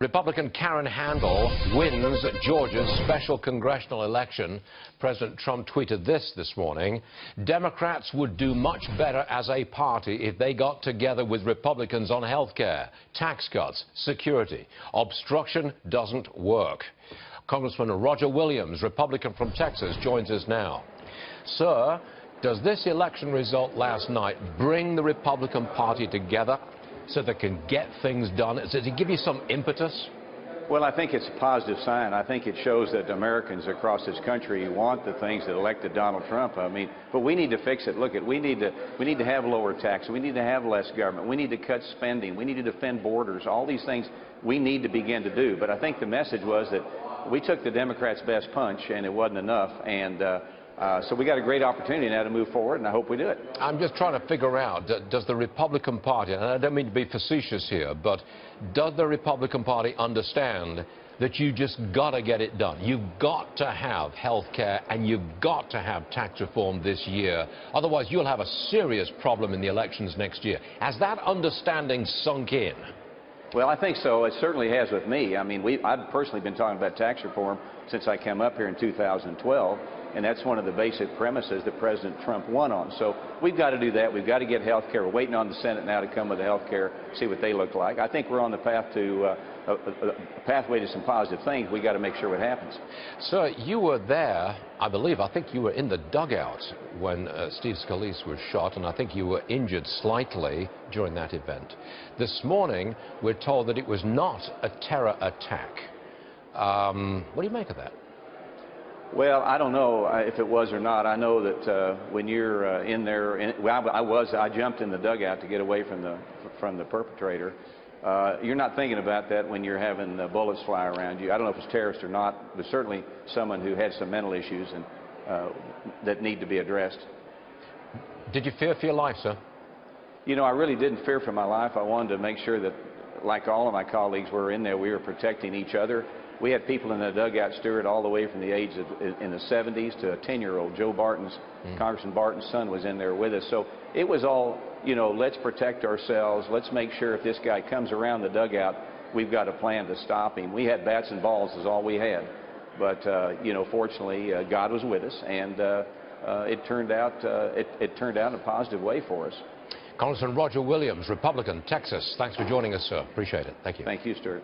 Republican Karen Handel wins Georgia's special congressional election. President Trump tweeted this morning: Democrats would do much better as a party if they got together with Republicans on health care, tax cuts, security. Obstruction doesn't work. Congressman Roger Williams, Republican from Texas, joins us now. Sir, does this election result last night bring the Republican Party together so they can get things done? Does it give you some impetus? Well, I think it's a positive sign. I think it shows that Americans across this country want the things that elected Donald Trump. I mean, but we need to fix it. Look, we need to have lower taxes. We need to have less government. We need to cut spending. We need to defend borders. All these things we need to begin to do. But I think the message was that we took the Democrats' best punch, and it wasn't enough. And so we got a great opportunity now to move forward, and I hope we do it. I'm just trying to figure out, does the Republican Party, and I don't mean to be facetious here, but does the Republican Party understand that you just got to get it done? You've got to have health care and you've got to have tax reform this year. Otherwise, you'll have a serious problem in the elections next year. Has that understanding sunk in? Well, I think so. It certainly has with me. I mean, I've personally been talking about tax reform since I came up here in 2012, and that's one of the basic premises that President Trump won on. So we've got to do that. We've got to get health care. We're waiting on the Senate now to come with the health care, see what they look like. I think we're on the path to a pathway to some positive things. We've got to make sure what happens. Sir, you were there, I think you were in the dugout when Steve Scalise was shot, and I think you were injured slightly during that event. This morning, we're told that it was not a terror attack. What do you make of that? Well, I don't know if it was or not. I know that when you're in there, I jumped in the dugout to get away from the perpetrator. You're not thinking about that when you're having bullets fly around you. I don't know if it's terrorist or not, but certainly someone who had some mental issues and that need to be addressed. Did you fear for your life, sir? You know, I really didn't fear for my life. I wanted to make sure that, like all of my colleagues were in there, we were protecting each other. We had people in the dugout, Stuart, all the way from the age of in the 70s to a 10-year-old. Joe Barton's, Congressman Barton's son was in there with us. So it was all, you know, let's protect ourselves. Let's make sure if this guy comes around the dugout, we've got a plan to stop him. We had bats and balls is all we had. But, you know, fortunately, God was with us, and it turned out in a positive way for us. Congressman Roger Williams, Republican, Texas. Thanks for joining us, sir. Appreciate it. Thank you. Thank you, Stuart.